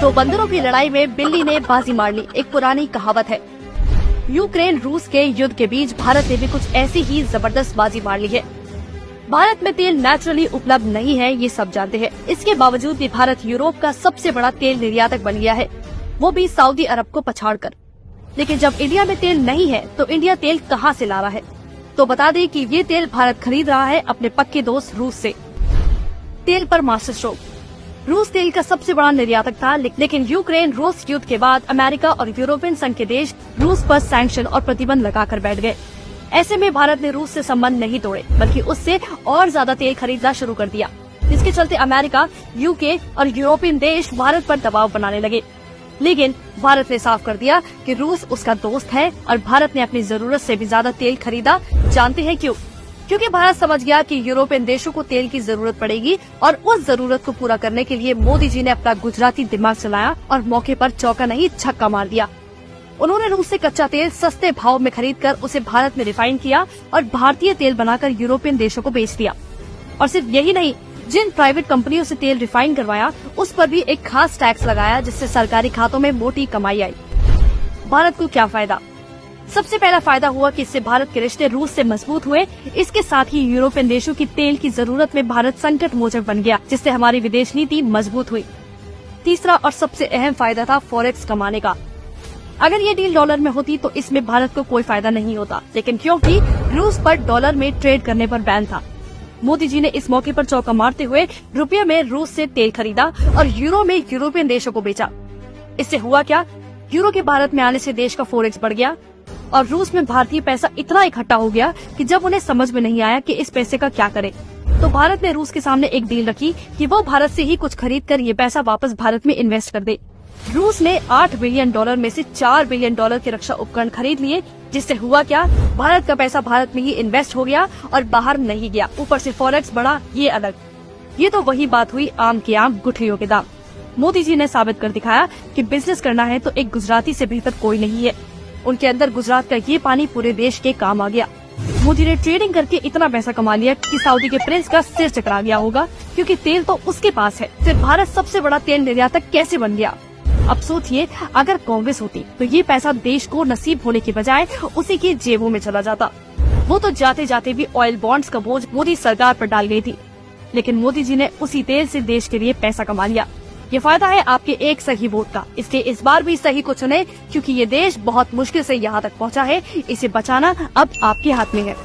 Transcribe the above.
तो बंदरों की लड़ाई में बिल्ली ने बाजी मार ली, एक पुरानी कहावत है। यूक्रेन रूस के युद्ध के बीच भारत ने भी कुछ ऐसी ही जबरदस्त बाजी मार ली है। भारत में तेल नेचुरली उपलब्ध नहीं है, ये सब जानते हैं। इसके बावजूद भी भारत यूरोप का सबसे बड़ा तेल निर्यातक बन गया है, वो भी सऊदी अरब को पछाड़कर। लेकिन जब इंडिया में तेल नहीं है तो इंडिया तेल कहाँ से ला रहा है? तो बता दें कि ये तेल भारत खरीद रहा है अपने पक्के दोस्त रूस से। तेल पर मास्टर स्ट्रोक। रूस तेल का सबसे बड़ा निर्यातक था, लेकिन यूक्रेन रूस युद्ध के बाद अमेरिका और यूरोपियन संघ के देश रूस पर सैंक्शन और प्रतिबंध लगाकर बैठ गए। ऐसे में भारत ने रूस से संबंध नहीं तोड़े, बल्कि उससे और ज्यादा तेल खरीदना शुरू कर दिया, जिसके चलते अमेरिका, यूके और यूरोपियन देश भारत पर दबाव बनाने लगे। लेकिन भारत ने साफ कर दिया कि रूस उसका दोस्त है और भारत ने अपनी जरूरत से भी ज्यादा तेल खरीदा। जानते हैं क्यों? क्योंकि भारत समझ गया कि यूरोपियन देशों को तेल की जरूरत पड़ेगी और उस जरूरत को पूरा करने के लिए मोदी जी ने अपना गुजराती दिमाग चलाया और मौके पर चौका नहीं छक्का मार दिया। उन्होंने रूस से कच्चा तेल सस्ते भाव में खरीदकर उसे भारत में रिफाइन किया और भारतीय तेल बनाकर यूरोपियन देशों को बेच दिया। और सिर्फ यही नहीं, जिन प्राइवेट कंपनियों से तेल रिफाइन करवाया उस पर भी एक खास टैक्स लगाया, जिससे सरकारी खातों में मोटी कमाई आई। भारत को क्या फायदा? सबसे पहला फायदा हुआ कि इससे भारत के रिश्ते रूस से मजबूत हुए। इसके साथ ही यूरोपियन देशों की तेल की जरूरत में भारत संकट मोचक बन गया, जिससे हमारी विदेश नीति मजबूत हुई। तीसरा और सबसे अहम फायदा था फॉरेक्स कमाने का। अगर ये डील डॉलर में होती तो इसमें भारत को कोई फायदा नहीं होता, लेकिन क्योंकि रूस पर डॉलर में ट्रेड करने पर बैन था, मोदी जी ने इस मौके पर चौका मारते हुए रुपये में रूस से तेल खरीदा और यूरो में यूरोपियन देशों को बेचा। इससे हुआ क्या? यूरो के भारत में आने से देश का फॉरेक्स बढ़ गया और रूस में भारतीय पैसा इतना इकट्ठा हो गया कि जब उन्हें समझ में नहीं आया कि इस पैसे का क्या करें, तो भारत ने रूस के सामने एक डील रखी कि वो भारत से ही कुछ खरीद कर ये पैसा वापस भारत में इन्वेस्ट कर दे। रूस ने $8 बिलियन में से $4 बिलियन के रक्षा उपकरण खरीद लिए, जिससे हुआ क्या? भारत का पैसा भारत में ही इन्वेस्ट हो गया और बाहर नहीं गया। ऊपर से फॉरेक्स बढ़ा, ये अलग। ये तो वही बात हुई, आम के आम गुठलियों के दाम। मोदी जी ने साबित कर दिखाया कि बिजनेस करना है तो एक गुजराती से बेहतर कोई नहीं है। उनके अंदर गुजरात का ये पानी पूरे देश के काम आ गया। मोदी ने ट्रेडिंग करके इतना पैसा कमा लिया कि सऊदी के प्रिंस का सिर चकरा गया होगा, क्योंकि तेल तो उसके पास है। फिर भारत सबसे बड़ा तेल निर्यातक कैसे बन गया? अब सोचिए, अगर कांग्रेस होती तो ये पैसा देश को नसीब होने के बजाय उसी की जेबों में चला जाता। वो तो जाते जाते भी ऑयल बॉन्ड्स का बोझ मोदी सरकार पर डाल गई थी, लेकिन मोदी जी ने उसी तेल से देश के लिए पैसा कमा लिया। ये फायदा है आपके एक सही वोट का, इसलिए इस बार भी सही को चुने, क्योंकि ये देश बहुत मुश्किल से यहाँ तक पहुँचा है। इसे बचाना अब आपके हाथ में है।